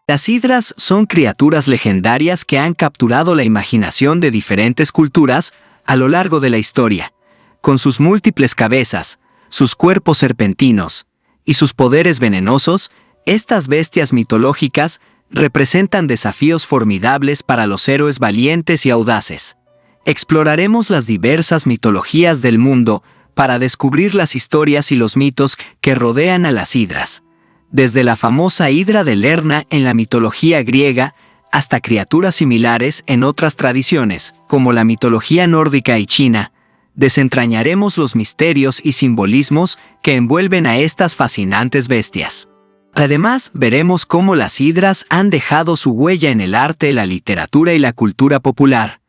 Las hidras son criaturas legendarias que han capturado la imaginación de diferentes culturas a lo largo de la historia. Con sus múltiples cabezas, sus cuerpos serpentinos y sus poderes venenosos, estas bestias mitológicas representan desafíos formidables para los héroes valientes y audaces. Exploraremos las diversas mitologías del mundo para descubrir las historias y los mitos que rodean a las hidras. Desde la famosa hidra de Lerna en la mitología griega hasta criaturas similares en otras tradiciones, como la mitología nórdica y china, desentrañaremos los misterios y simbolismos que envuelven a estas fascinantes bestias. Además, veremos cómo las hidras han dejado su huella en el arte, la literatura y la cultura popular,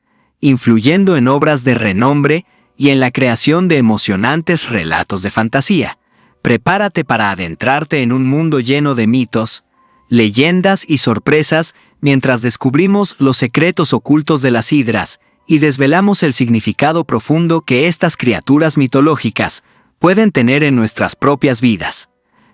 influyendo en obras de renombre y en la creación de emocionantes relatos de fantasía. Prepárate para adentrarte en un mundo lleno de mitos, leyendas y sorpresas mientras descubrimos los secretos ocultos de las hidras y desvelamos el significado profundo que estas criaturas mitológicas pueden tener en nuestras propias vidas.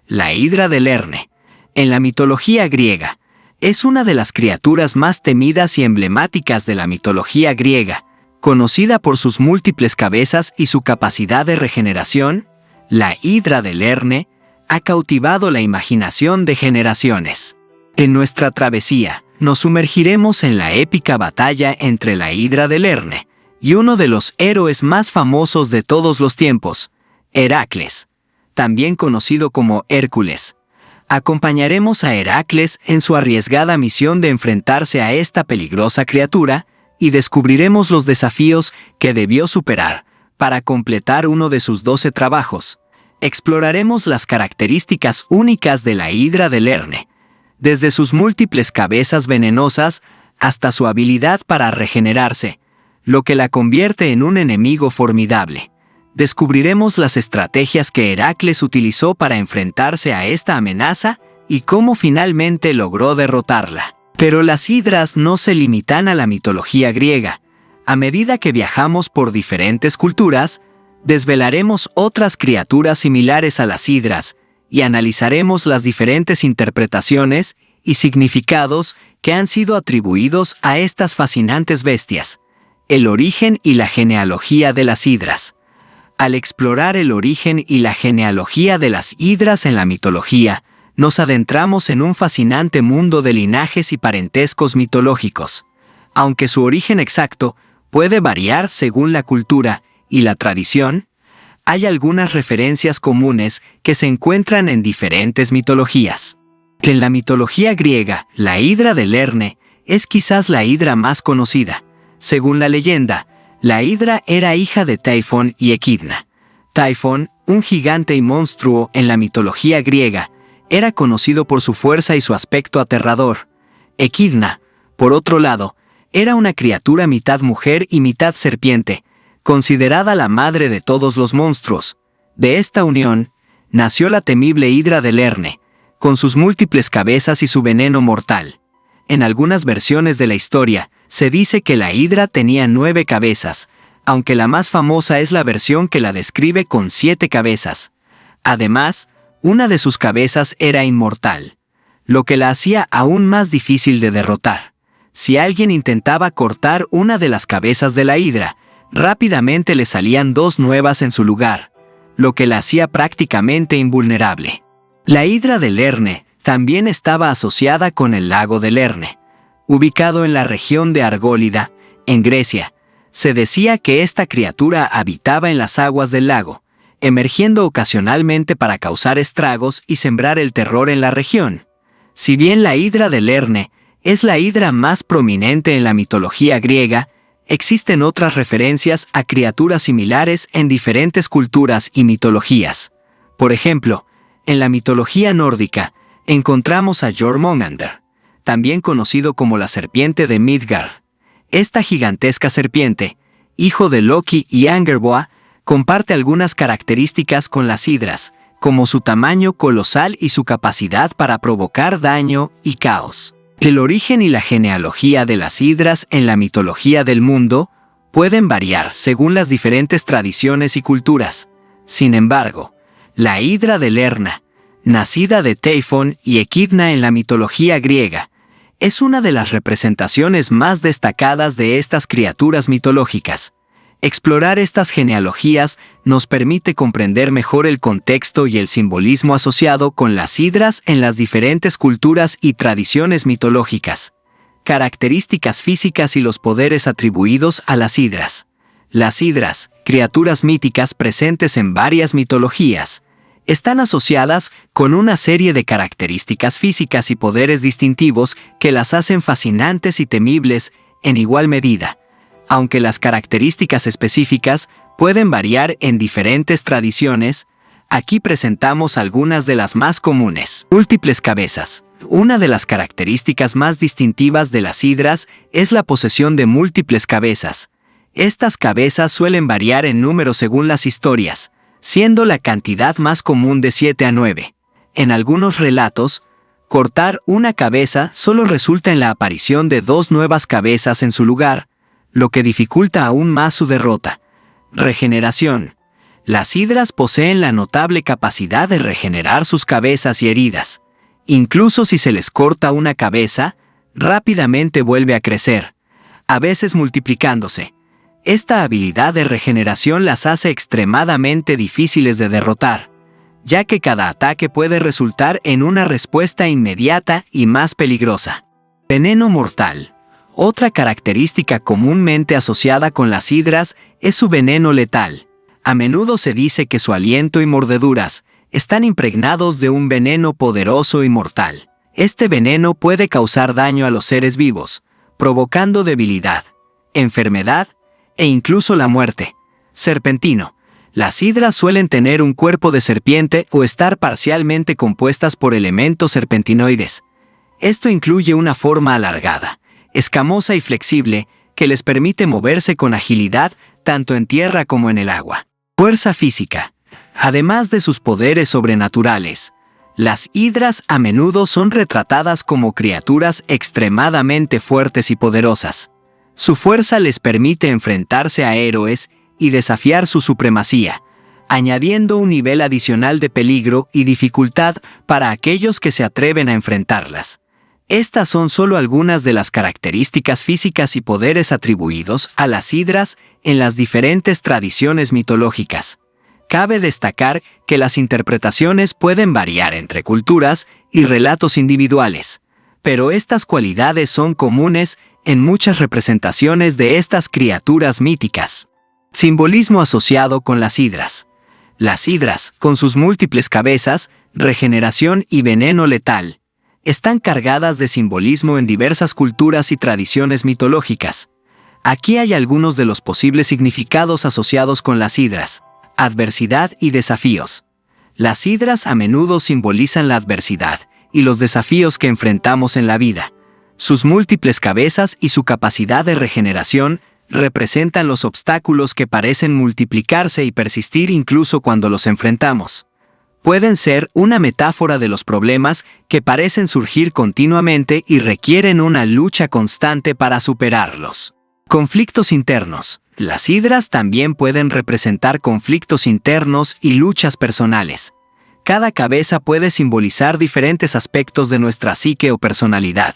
La hidra de Lerne, en la mitología griega, es una de las criaturas más temidas y emblemáticas de la mitología griega. Conocida por sus múltiples cabezas y su capacidad de regeneración, la hidra de Lerne ha cautivado la imaginación de generaciones. En nuestra travesía, nos sumergiremos en la épica batalla entre la hidra de Lerne y uno de los héroes más famosos de todos los tiempos, Heracles, también conocido como Hércules. Acompañaremos a Heracles en su arriesgada misión de enfrentarse a esta peligrosa criatura y descubriremos los desafíos que debió superar para completar uno de sus 12 trabajos. Exploraremos las características únicas de la hidra de Lerne, desde sus múltiples cabezas venenosas hasta su habilidad para regenerarse, lo que la convierte en un enemigo formidable. Descubriremos las estrategias que Heracles utilizó para enfrentarse a esta amenaza y cómo finalmente logró derrotarla. Pero las hidras no se limitan a la mitología griega. A medida que viajamos por diferentes culturas, desvelaremos otras criaturas similares a las hidras y analizaremos las diferentes interpretaciones y significados que han sido atribuidos a estas fascinantes bestias. El origen y la genealogía de las hidras. Al explorar el origen y la genealogía de las hidras en la mitología, nos adentramos en un fascinante mundo de linajes y parentescos mitológicos. Aunque su origen exacto puede variar según la cultura y la tradición, hay algunas referencias comunes que se encuentran en diferentes mitologías. En la mitología griega, la hidra de Lerne es quizás la hidra más conocida. Según la leyenda, la hidra era hija de Taifón y Equidna. Taifón, un gigante y monstruo en la mitología griega, era conocido por su fuerza y su aspecto aterrador. Equidna, por otro lado, era una criatura mitad mujer y mitad serpiente, considerada la madre de todos los monstruos. De esta unión, nació la temible hidra de Lerne, con sus múltiples cabezas y su veneno mortal. En algunas versiones de la historia, se dice que la hidra tenía 9 cabezas, aunque la más famosa es la versión que la describe con 7 cabezas. Además, una de sus cabezas era inmortal, lo que la hacía aún más difícil de derrotar. Si alguien intentaba cortar una de las cabezas de la hidra, rápidamente le salían 2 nuevas en su lugar, lo que la hacía prácticamente invulnerable. La hidra de Lerne también estaba asociada con el lago de Lerne, ubicado en la región de Argólida, en Grecia. Se decía que esta criatura habitaba en las aguas del lago, emergiendo ocasionalmente para causar estragos y sembrar el terror en la región. Si bien la hidra de Lerne es la hidra más prominente en la mitología griega, existen otras referencias a criaturas similares en diferentes culturas y mitologías. Por ejemplo, en la mitología nórdica, encontramos a Jormungandr, también conocido como la serpiente de Midgard. Esta gigantesca serpiente, hijo de Loki y Angerboa, comparte algunas características con las hidras, como su tamaño colosal y su capacidad para provocar daño y caos. El origen y la genealogía de las hidras en la mitología del mundo pueden variar según las diferentes tradiciones y culturas. Sin embargo, la hidra de Lerna, nacida de Taifón y Equidna en la mitología griega, es una de las representaciones más destacadas de estas criaturas mitológicas. Explorar estas genealogías nos permite comprender mejor el contexto y el simbolismo asociado con las hidras en las diferentes culturas y tradiciones mitológicas. Características físicas y los poderes atribuidos a las hidras. Las hidras, criaturas míticas presentes en varias mitologías, están asociadas con una serie de características físicas y poderes distintivos que las hacen fascinantes y temibles en igual medida, aunque las características específicas pueden variar en diferentes tradiciones. Aquí presentamos algunas de las más comunes. Múltiples cabezas. Una de las características más distintivas de las hidras es la posesión de múltiples cabezas. Estas cabezas suelen variar en número según las historias, siendo la cantidad más común de 7 a 9. En algunos relatos, cortar una cabeza solo resulta en la aparición de 2 nuevas cabezas en su lugar, lo que dificulta aún más su derrota. Regeneración. Las hidras poseen la notable capacidad de regenerar sus cabezas y heridas. Incluso si se les corta una cabeza, rápidamente vuelve a crecer, a veces multiplicándose. Esta habilidad de regeneración las hace extremadamente difíciles de derrotar, ya que cada ataque puede resultar en una respuesta inmediata y más peligrosa. Veneno mortal. Otra característica comúnmente asociada con las hidras es su veneno letal. A menudo se dice que su aliento y mordeduras están impregnados de un veneno poderoso y mortal. Este veneno puede causar daño a los seres vivos, provocando debilidad, enfermedad e incluso la muerte. Serpentino. Las hidras suelen tener un cuerpo de serpiente o estar parcialmente compuestas por elementos serpentinoides. Esto incluye una forma alargada, escamosa y flexible, que les permite moverse con agilidad tanto en tierra como en el agua. Fuerza física. Además de sus poderes sobrenaturales, las hidras a menudo son retratadas como criaturas extremadamente fuertes y poderosas. Su fuerza les permite enfrentarse a héroes y desafiar su supremacía, añadiendo un nivel adicional de peligro y dificultad para aquellos que se atreven a enfrentarlas. Estas son solo algunas de las características físicas y poderes atribuidos a las hidras en las diferentes tradiciones mitológicas. Cabe destacar que las interpretaciones pueden variar entre culturas y relatos individuales, pero estas cualidades son comunes en muchas representaciones de estas criaturas míticas. Simbolismo asociado con las hidras. Las hidras, con sus múltiples cabezas, regeneración y veneno letal, están cargadas de simbolismo en diversas culturas y tradiciones mitológicas. Aquí hay algunos de los posibles significados asociados con las hidras. Adversidad y desafíos. Las hidras a menudo simbolizan la adversidad y los desafíos que enfrentamos en la vida. Sus múltiples cabezas y su capacidad de regeneración representan los obstáculos que parecen multiplicarse y persistir incluso cuando los enfrentamos. Pueden ser una metáfora de los problemas que parecen surgir continuamente y requieren una lucha constante para superarlos. Conflictos internos. Las hidras también pueden representar conflictos internos y luchas personales. Cada cabeza puede simbolizar diferentes aspectos de nuestra psique o personalidad,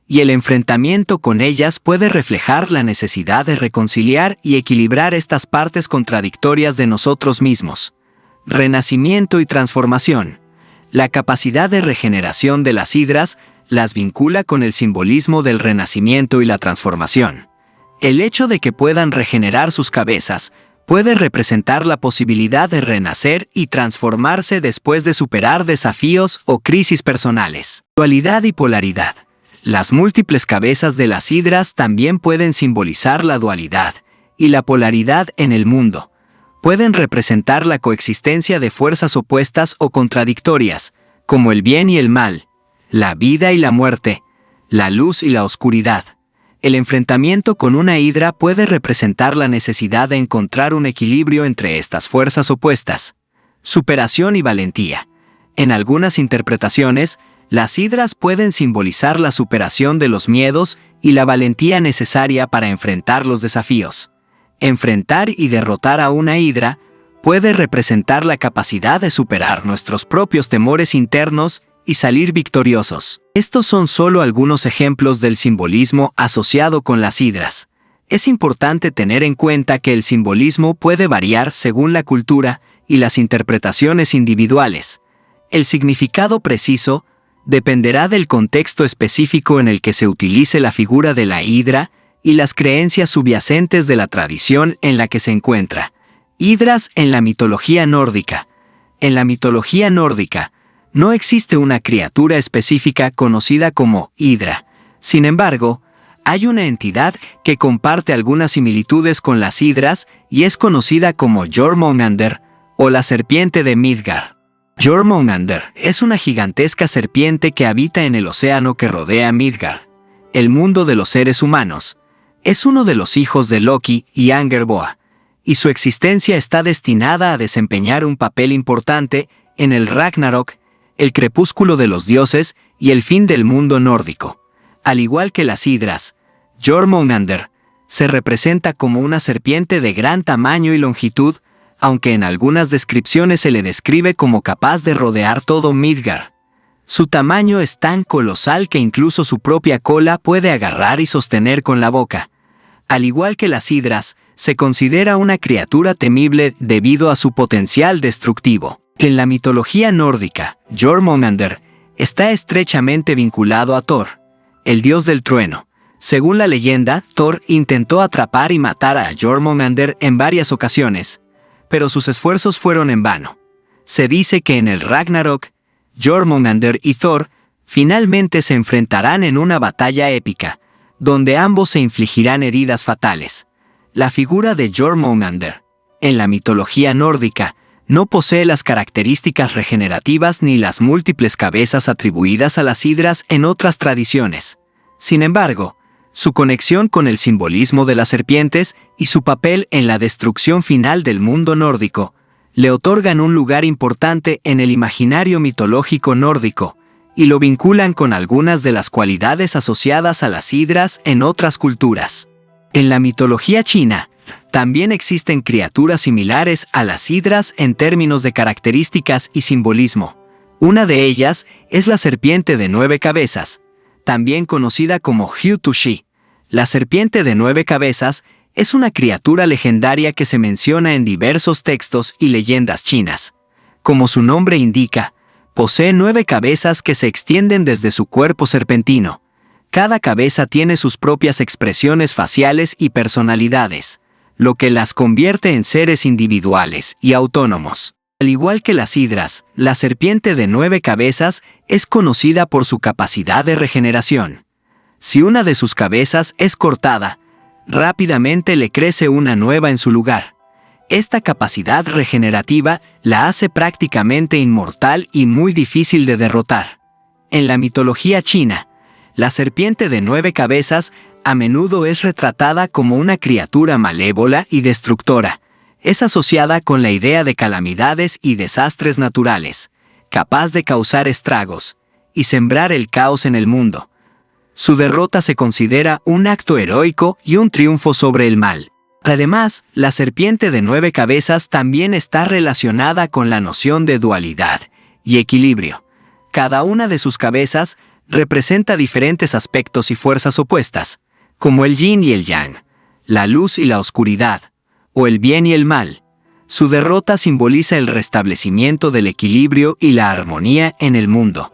y el enfrentamiento con ellas puede reflejar la necesidad de reconciliar y equilibrar estas partes contradictorias de nosotros mismos. Renacimiento y transformación. La capacidad de regeneración de las hidras las vincula con el simbolismo del renacimiento y la transformación. El hecho de que puedan regenerar sus cabezas puede representar la posibilidad de renacer y transformarse después de superar desafíos o crisis personales. Dualidad y polaridad. Las múltiples cabezas de las hidras también pueden simbolizar la dualidad y la polaridad en el mundo. Pueden representar la coexistencia de fuerzas opuestas o contradictorias, como el bien y el mal, la vida y la muerte, la luz y la oscuridad. El enfrentamiento con una hidra puede representar la necesidad de encontrar un equilibrio entre estas fuerzas opuestas. Superación y valentía. En algunas interpretaciones, las hidras pueden simbolizar la superación de los miedos y la valentía necesaria para enfrentar los desafíos. Enfrentar y derrotar a una hidra puede representar la capacidad de superar nuestros propios temores internos y salir victoriosos. Estos son solo algunos ejemplos del simbolismo asociado con las hidras. Es importante tener en cuenta que el simbolismo puede variar según la cultura y las interpretaciones individuales. El significado preciso dependerá del contexto específico en el que se utilice la figura de la hidra y las creencias subyacentes de la tradición en la que se encuentra. Hidras en la mitología nórdica. En la mitología nórdica, no existe una criatura específica conocida como hidra. Sin embargo, hay una entidad que comparte algunas similitudes con las hidras y es conocida como Jormungandr o la serpiente de Midgard. Jormungandr es una gigantesca serpiente que habita en el océano que rodea Midgard, el mundo de los seres humanos. Es uno de los hijos de Loki y Angerboa, y su existencia está destinada a desempeñar un papel importante en el Ragnarok, el crepúsculo de los dioses y el fin del mundo nórdico. Al igual que las hidras, Jormungandr se representa como una serpiente de gran tamaño y longitud, aunque en algunas descripciones se le describe como capaz de rodear todo Midgard. Su tamaño es tan colosal que incluso su propia cola puede agarrar y sostener con la boca. Al igual que las hidras, se considera una criatura temible debido a su potencial destructivo. En la mitología nórdica, Jormungandr está estrechamente vinculado a Thor, el dios del trueno. Según la leyenda, Thor intentó atrapar y matar a Jormungandr en varias ocasiones, pero sus esfuerzos fueron en vano. Se dice que en el Ragnarok, Jormungandr y Thor finalmente se enfrentarán en una batalla épica, donde ambos se infligirán heridas fatales. La figura de Jormungandr, en la mitología nórdica, no posee las características regenerativas ni las múltiples cabezas atribuidas a las hidras en otras tradiciones. Sin embargo, su conexión con el simbolismo de las serpientes y su papel en la destrucción final del mundo nórdico le otorgan un lugar importante en el imaginario mitológico nórdico y lo vinculan con algunas de las cualidades asociadas a las hidras en otras culturas. En la mitología china, también existen criaturas similares a las hidras en términos de características y simbolismo. Una de ellas es la serpiente de 9 cabezas, también conocida como Hyu-Tu-Shi. La serpiente de 9 cabezas es una criatura legendaria que se menciona en diversos textos y leyendas chinas. Como su nombre indica, posee 9 cabezas que se extienden desde su cuerpo serpentino. Cada cabeza tiene sus propias expresiones faciales y personalidades, lo que las convierte en seres individuales y autónomos. Al igual que las hidras, la serpiente de 9 cabezas es conocida por su capacidad de regeneración. Si una de sus cabezas es cortada, rápidamente le crece una nueva en su lugar. Esta capacidad regenerativa la hace prácticamente inmortal y muy difícil de derrotar. En la mitología china, la serpiente de 9 cabezas a menudo es retratada como una criatura malévola y destructora. Es asociada con la idea de calamidades y desastres naturales, capaz de causar estragos y sembrar el caos en el mundo. Su derrota se considera un acto heroico y un triunfo sobre el mal. Además, la serpiente de 9 cabezas también está relacionada con la noción de dualidad y equilibrio. Cada una de sus cabezas representa diferentes aspectos y fuerzas opuestas, como el yin y el yang, la luz y la oscuridad, o el bien y el mal. Su derrota simboliza el restablecimiento del equilibrio y la armonía en el mundo.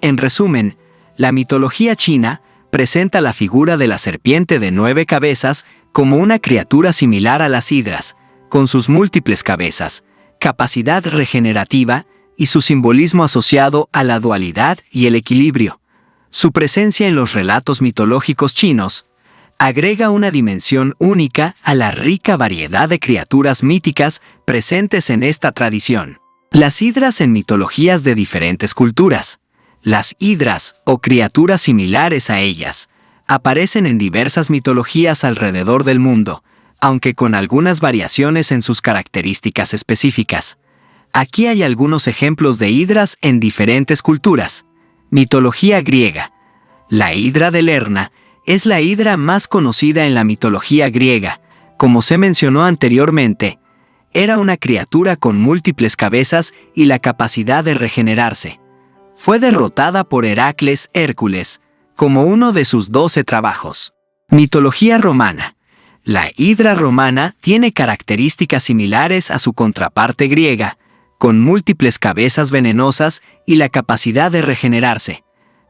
En resumen, la mitología china presenta la figura de la serpiente de 9 cabezas como una criatura similar a las hidras, con sus múltiples cabezas, capacidad regenerativa y su simbolismo asociado a la dualidad y el equilibrio. Su presencia en los relatos mitológicos chinos agrega una dimensión única a la rica variedad de criaturas míticas presentes en esta tradición. Las hidras en mitologías de diferentes culturas. Las hidras, o criaturas similares a ellas, aparecen en diversas mitologías alrededor del mundo, aunque con algunas variaciones en sus características específicas. Aquí hay algunos ejemplos de hidras en diferentes culturas. Mitología griega. La hidra de Lerna es la hidra más conocida en la mitología griega. Como se mencionó anteriormente, era una criatura con múltiples cabezas y la capacidad de regenerarse. fue derrotada por Heracles Hércules, como uno de sus 12 trabajos. Mitología romana. La hidra romana tiene características similares a su contraparte griega, con múltiples cabezas venenosas y la capacidad de regenerarse.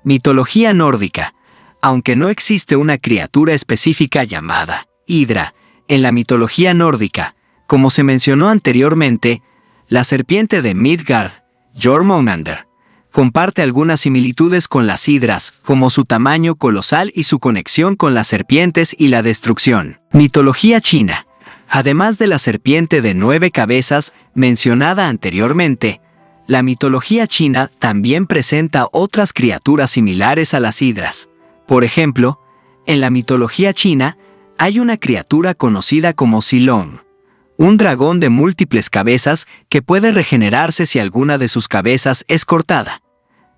Mitología nórdica. Aunque no existe una criatura específica llamada hidra en la mitología nórdica, como se mencionó anteriormente, la serpiente de Midgard, Jormungandr, comparte algunas similitudes con las hidras, como su tamaño colosal y su conexión con las serpientes y la destrucción. Mitología china. Además de la serpiente de 9 cabezas mencionada anteriormente, la mitología china también presenta otras criaturas similares a las hidras. Por ejemplo, en la mitología china hay una criatura conocida como Silong, un dragón de múltiples cabezas que puede regenerarse si alguna de sus cabezas es cortada.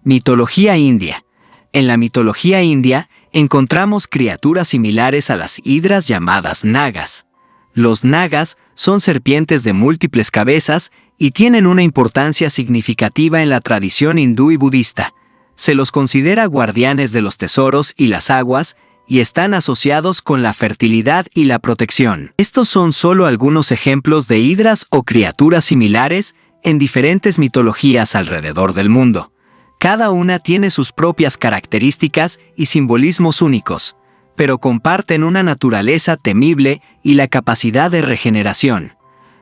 Mitología india. En la mitología india encontramos criaturas similares a las hidras llamadas nagas. Los nagas son serpientes de múltiples cabezas y tienen una importancia significativa en la tradición hindú y budista. Se los considera guardianes de los tesoros y las aguas, y están asociados con la fertilidad y la protección. Estos son solo algunos ejemplos de hidras o criaturas similares en diferentes mitologías alrededor del mundo. Cada una tiene sus propias características y simbolismos únicos, pero comparten una naturaleza temible y la capacidad de regeneración,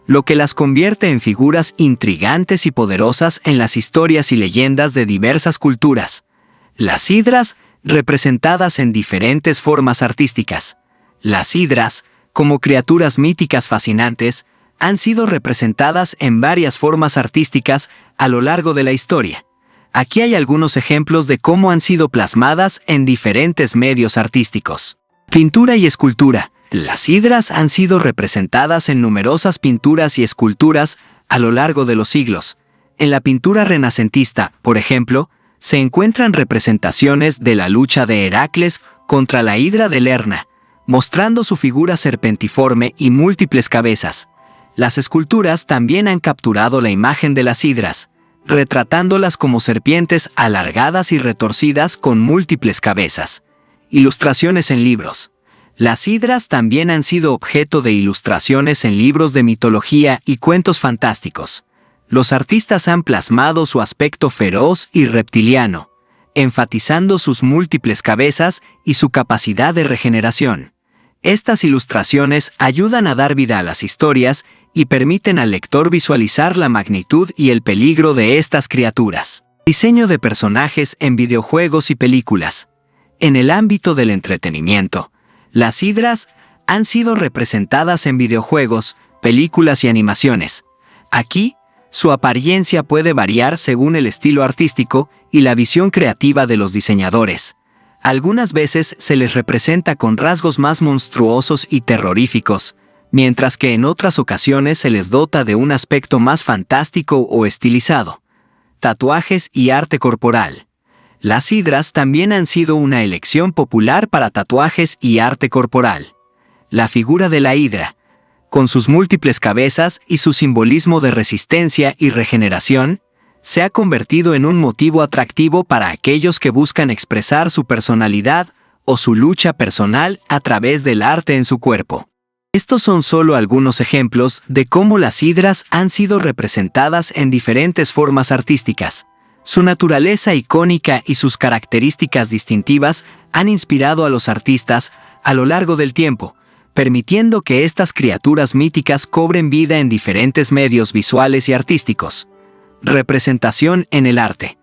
lo que las convierte en figuras intrigantes y poderosas en las historias y leyendas de diversas culturas. Las hidras, representadas en diferentes formas artísticas. Las hidras, como criaturas míticas fascinantes, han sido representadas en varias formas artísticas a lo largo de la historia. Aquí hay algunos ejemplos de cómo han sido plasmadas en diferentes medios artísticos. Pintura y escultura. Las hidras han sido representadas en numerosas pinturas y esculturas a lo largo de los siglos. En la pintura renacentista, por ejemplo, se encuentran representaciones de la lucha de Heracles contra la hidra de Lerna, mostrando su figura serpentiforme y múltiples cabezas. Las esculturas también han capturado la imagen de las hidras, retratándolas como serpientes alargadas y retorcidas con múltiples cabezas. Ilustraciones en libros. Las hidras también han sido objeto de ilustraciones en libros de mitología y cuentos fantásticos. Los artistas han plasmado su aspecto feroz y reptiliano, enfatizando sus múltiples cabezas y su capacidad de regeneración. Estas ilustraciones ayudan a dar vida a las historias y permiten al lector visualizar la magnitud y el peligro de estas criaturas. Diseño de personajes en videojuegos y películas. En el ámbito del entretenimiento, las hidras han sido representadas en videojuegos, películas y animaciones. Aquí, su apariencia puede variar según el estilo artístico y la visión creativa de los diseñadores. Algunas veces se les representa con rasgos más monstruosos y terroríficos, mientras que en otras ocasiones se les dota de un aspecto más fantástico o estilizado. Tatuajes y arte corporal. Las hidras también han sido una elección popular para tatuajes y arte corporal. La figura de la hidra, con sus múltiples cabezas y su simbolismo de resistencia y regeneración, se ha convertido en un motivo atractivo para aquellos que buscan expresar su personalidad o su lucha personal a través del arte en su cuerpo. Estos son solo algunos ejemplos de cómo las hidras han sido representadas en diferentes formas artísticas. Su naturaleza icónica y sus características distintivas han inspirado a los artistas a lo largo del tiempo, permitiendo que estas criaturas míticas cobren vida en diferentes medios visuales y artísticos. Representación en el arte.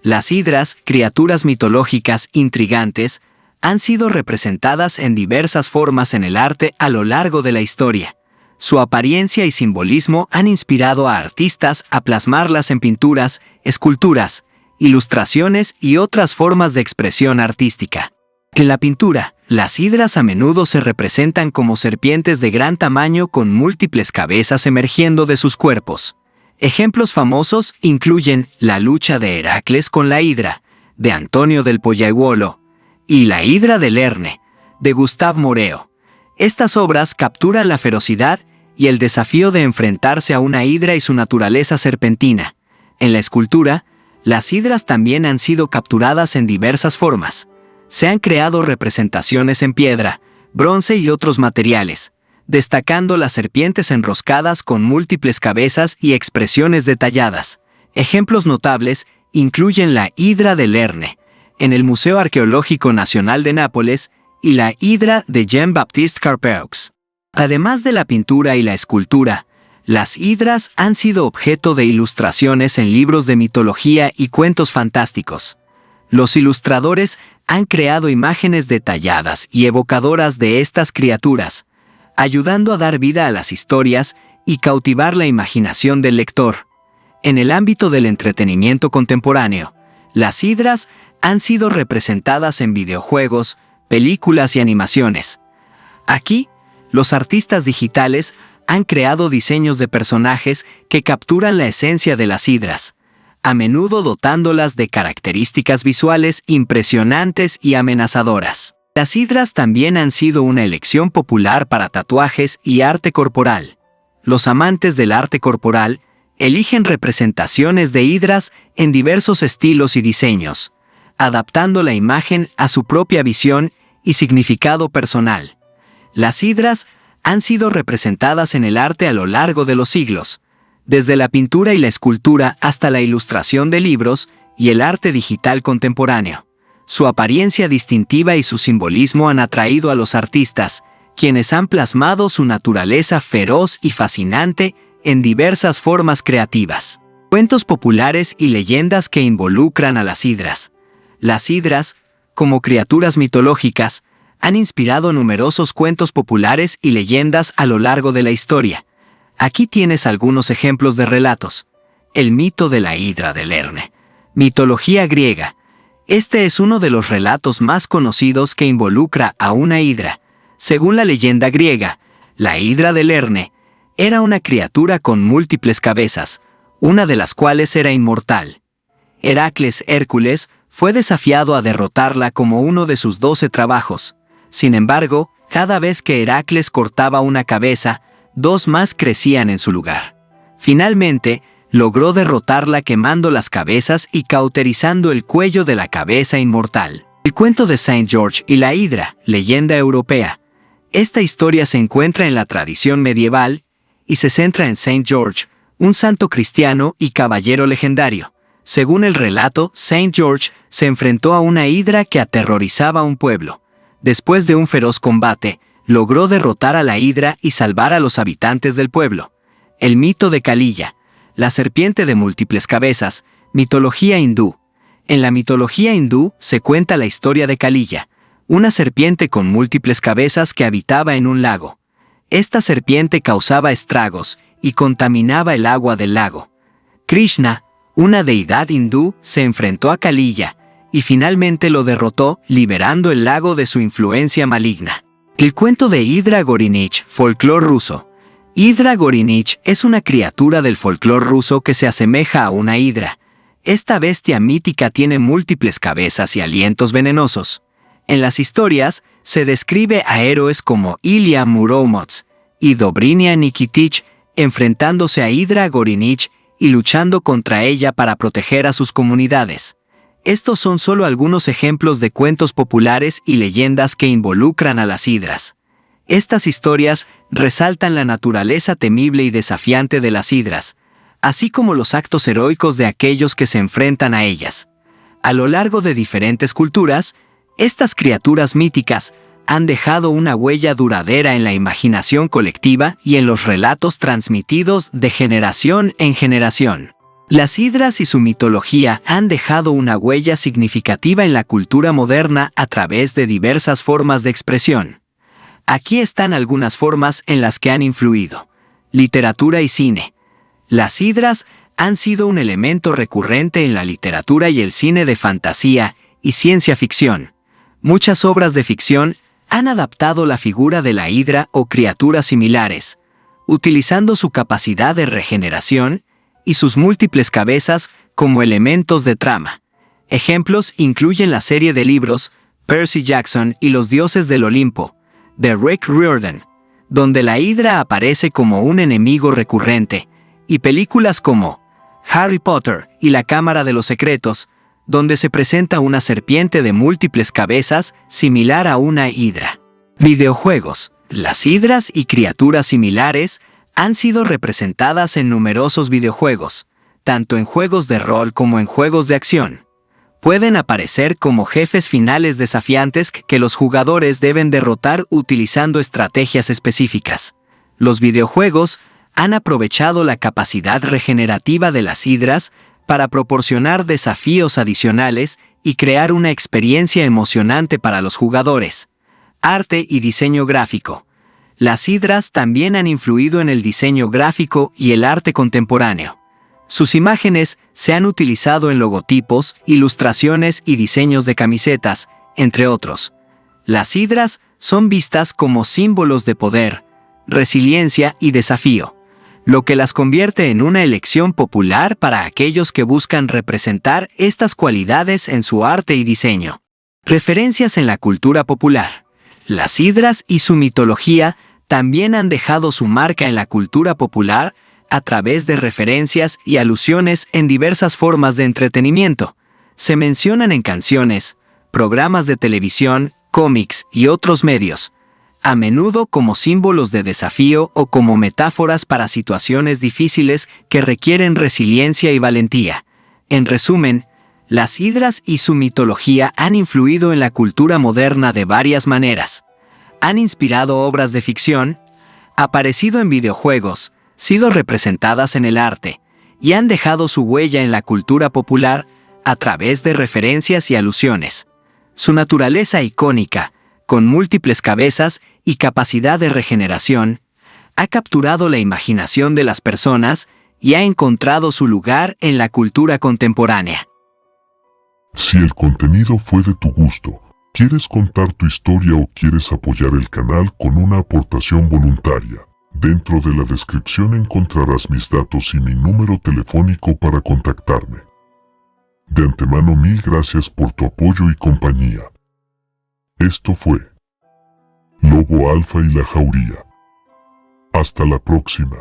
Las hidras, criaturas mitológicas intrigantes, han sido representadas en diversas formas en el arte a lo largo de la historia. Su apariencia y simbolismo han inspirado a artistas a plasmarlas en pinturas, esculturas, ilustraciones y otras formas de expresión artística. En la pintura, las hidras a menudo se representan como serpientes de gran tamaño con múltiples cabezas emergiendo de sus cuerpos. Ejemplos famosos incluyen La lucha de Heracles con la hidra, de Antonio del Pollaiuolo, y La hidra de Lerne, de Gustave Moreau. Estas obras capturan la ferocidad y el desafío de enfrentarse a una hidra y su naturaleza serpentina. En la escultura, Las hidras también han sido capturadas en diversas formas. Se han creado representaciones en piedra, bronce y otros materiales, destacando las serpientes enroscadas con múltiples cabezas y expresiones detalladas. Ejemplos notables incluyen la hidra de Lerne, en el Museo Arqueológico Nacional de Nápoles, y la hidra de Jean-Baptiste Carpeaux. Además de la pintura y la escultura, las hidras han sido objeto de ilustraciones en libros de mitología y cuentos fantásticos. Los ilustradores han creado imágenes detalladas y evocadoras de estas criaturas, ayudando a dar vida a las historias y cautivar la imaginación del lector. En el ámbito del entretenimiento contemporáneo, las hidras han sido representadas en videojuegos, películas y animaciones. Aquí, los artistas digitales han creado diseños de personajes que capturan la esencia de las hidras, a menudo dotándolas de características visuales impresionantes y amenazadoras. Las hidras también han sido una elección popular para tatuajes y arte corporal. Los amantes del arte corporal eligen representaciones de hidras en diversos estilos y diseños, adaptando la imagen a su propia visión y significado personal. Las hidras han sido representadas en el arte a lo largo de los siglos, desde la pintura y la escultura hasta la ilustración de libros y el arte digital contemporáneo. Su apariencia distintiva y su simbolismo han atraído a los artistas, quienes han plasmado su naturaleza feroz y fascinante en diversas formas creativas. Cuentos populares y leyendas que involucran a las hidras. Las hidras, como criaturas mitológicas, han inspirado numerosos cuentos populares y leyendas a lo largo de la historia. Aquí tienes algunos ejemplos de relatos. El mito de la hidra de Lerne. Mitología griega. Este es uno de los relatos más conocidos que involucra a una hidra. Según la leyenda griega, la hidra de Lerne era una criatura con múltiples cabezas, una de las cuales era inmortal. Heracles Hércules fue desafiado a derrotarla como uno de sus 12 trabajos. Sin embargo, cada vez que Heracles cortaba una cabeza, 2 más crecían en su lugar. Finalmente, logró derrotarla quemando las cabezas y cauterizando el cuello de la cabeza inmortal. El cuento de Saint George y la hidra, leyenda europea. Esta historia se encuentra en la tradición medieval y se centra en Saint George, un santo cristiano y caballero legendario. Según el relato, Saint George se enfrentó a una hidra que aterrorizaba a un pueblo. Después de un feroz combate, logró derrotar a la hidra y salvar a los habitantes del pueblo. El mito de Kaliya, la serpiente de múltiples cabezas, mitología hindú. En la mitología hindú se cuenta la historia de Kaliya, una serpiente con múltiples cabezas que habitaba en un lago. Esta serpiente causaba estragos y contaminaba el agua del lago. Krishna, una deidad hindú, se enfrentó a Kaliya y finalmente lo derrotó, liberando el lago de su influencia maligna. El cuento de Hidra Gorinich, folclore ruso. Hidra Gorinich es una criatura del folclore ruso que se asemeja a una hidra. Esta bestia mítica tiene múltiples cabezas y alientos venenosos. En las historias, se describe a héroes como Ilya Muromets y Dobrynia Nikitich enfrentándose a Hidra Gorinich y luchando contra ella para proteger a sus comunidades. Estos son solo algunos ejemplos de cuentos populares y leyendas que involucran a las hidras. Estas historias resaltan la naturaleza temible y desafiante de las hidras, así como los actos heroicos de aquellos que se enfrentan a ellas. A lo largo de diferentes culturas, estas criaturas míticas han dejado una huella duradera en la imaginación colectiva y en los relatos transmitidos de generación en generación. Las hidras y su mitología han dejado una huella significativa en la cultura moderna a través de diversas formas de expresión. Aquí están algunas formas en las que han influido. Literatura y cine. Las hidras han sido un elemento recurrente en la literatura y el cine de fantasía y ciencia ficción. Muchas obras de ficción han adaptado la figura de la hidra o criaturas similares, utilizando su capacidad de regeneración y sus múltiples cabezas como elementos de trama. Ejemplos incluyen la serie de libros Percy Jackson y los dioses del Olimpo, de Rick Riordan, donde la hidra aparece como un enemigo recurrente, y películas como Harry Potter y la Cámara de los Secretos, donde se presenta una serpiente de múltiples cabezas similar a una hidra. Videojuegos. Las hidras y criaturas similares han sido representadas en numerosos videojuegos, tanto en juegos de rol como en juegos de acción. Pueden aparecer como jefes finales desafiantes que los jugadores deben derrotar utilizando estrategias específicas. Los videojuegos han aprovechado la capacidad regenerativa de las hidras para proporcionar desafíos adicionales y crear una experiencia emocionante para los jugadores. Arte y diseño gráfico. Las hidras también han influido en el diseño gráfico y el arte contemporáneo. Sus imágenes se han utilizado en logotipos, ilustraciones y diseños de camisetas, entre otros. Las hidras son vistas como símbolos de poder, resiliencia y desafío, lo que las convierte en una elección popular para aquellos que buscan representar estas cualidades en su arte y diseño. Referencias en la cultura popular. Las hidras y su mitología también han dejado su marca en la cultura popular a través de referencias y alusiones en diversas formas de entretenimiento. Se mencionan en canciones, programas de televisión, cómics y otros medios, a menudo como símbolos de desafío o como metáforas para situaciones difíciles que requieren resiliencia y valentía. En resumen, las hidras y su mitología han influido en la cultura moderna de varias maneras. Han inspirado obras de ficción, aparecido en videojuegos, sido representadas en el arte, y han dejado su huella en la cultura popular a través de referencias y alusiones. Su naturaleza icónica, con múltiples cabezas y capacidad de regeneración, ha capturado la imaginación de las personas y ha encontrado su lugar en la cultura contemporánea. Si el contenido fue de tu gusto, quieres contar tu historia o quieres apoyar el canal con una aportación voluntaria, dentro de la descripción encontrarás mis datos y mi número telefónico para contactarme. De antemano, mil gracias por tu apoyo y compañía. Esto fue Lobo Alfa y la Jauría. Hasta la próxima.